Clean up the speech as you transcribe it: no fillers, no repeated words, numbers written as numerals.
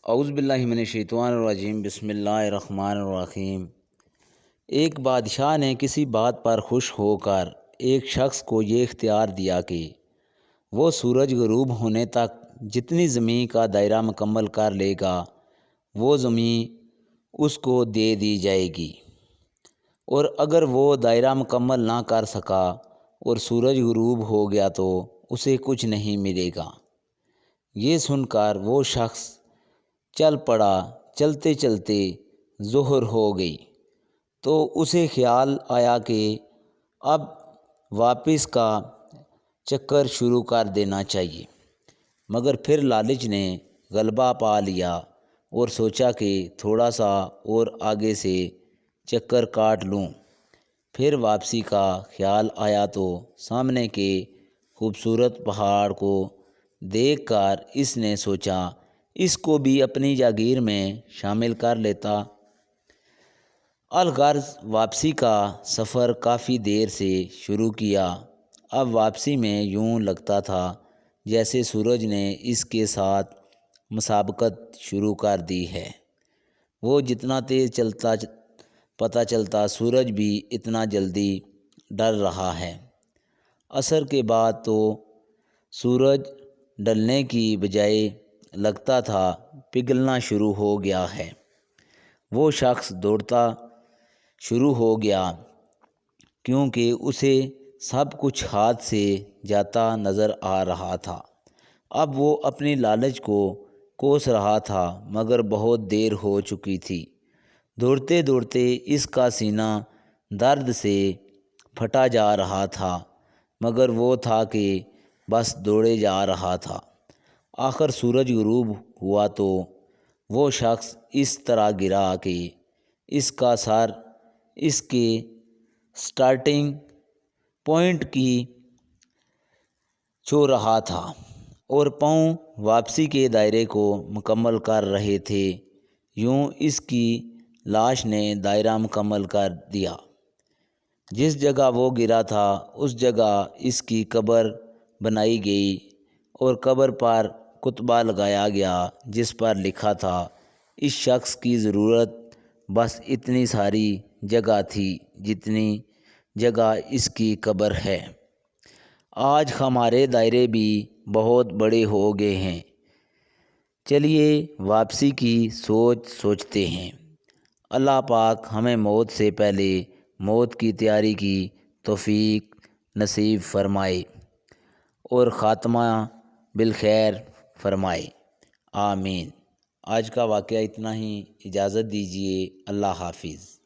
اعوذ باللہ من الشیطان الرجیم، بسم اللہ الرحمن الرحیم۔ ایک بادشاہ نے کسی بات پر خوش ہو کر ایک شخص کو یہ اختیار دیا کہ وہ سورج غروب ہونے تک جتنی زمین کا دائرہ مکمل کر لے گا وہ زمین اس کو دے دی جائے گی، اور اگر وہ دائرہ مکمل نہ کر سکا اور سورج غروب ہو گیا تو اسے کچھ نہیں ملے گا۔ یہ سن کر وہ شخص چل پڑا۔ چلتے چلتے ظہر ہو گئی تو اسے خیال آیا کہ اب واپس کا چکر شروع کر دینا چاہیے، مگر پھر لالچ نے غلبہ پا لیا اور سوچا کہ تھوڑا سا اور آگے سے چکر کاٹ لوں۔ پھر واپسی کا خیال آیا تو سامنے کے خوبصورت پہاڑ کو دیکھ کر اس نے سوچا اس کو بھی اپنی جاگیر میں شامل کر لیتا۔ الغرض واپسی کا سفر کافی دیر سے شروع کیا۔ اب واپسی میں یوں لگتا تھا جیسے سورج نے اس کے ساتھ مسابقت شروع کر دی ہے۔ وہ جتنا تیز چلتا پتہ چلتا سورج بھی اتنا جلدی ڈل رہا ہے۔ عصر کے بعد تو سورج ڈلنے کی بجائے لگتا تھا پگھلنا شروع ہو گیا ہے۔ وہ شخص دوڑتا شروع ہو گیا کیونکہ اسے سب کچھ ہاتھ سے جاتا نظر آ رہا تھا۔ اب وہ اپنی لالچ کو کوس رہا تھا مگر بہت دیر ہو چکی تھی۔ دوڑتے دوڑتے اس کا سینہ درد سے پھٹا جا رہا تھا، مگر وہ تھا کہ بس دوڑے جا رہا تھا۔ آخر سورج غروب ہوا تو وہ شخص اس طرح گرا کہ اس کا سر اس کے سٹارٹنگ پوائنٹ کی چھو رہا تھا اور پاؤں واپسی کے دائرے کو مکمل کر رہے تھے۔ یوں اس کی لاش نے دائرہ مکمل کر دیا۔ جس جگہ وہ گرا تھا اس جگہ اس کی قبر بنائی گئی اور قبر پر کتبہ لگایا گیا جس پر لکھا تھا اس شخص کی ضرورت بس اتنی ساری جگہ تھی جتنی جگہ اس کی قبر ہے۔ آج ہمارے دائرے بھی بہت بڑے ہو گئے ہیں، چلیے واپسی کی سوچتے ہیں۔ اللہ پاک ہمیں موت سے پہلے موت کی تیاری کی توفیق نصیب فرمائے اور خاتمہ بالخیر فرمائے، آمین۔ آج کا واقعہ اتنا ہی، اجازت دیجیے، اللہ حافظ۔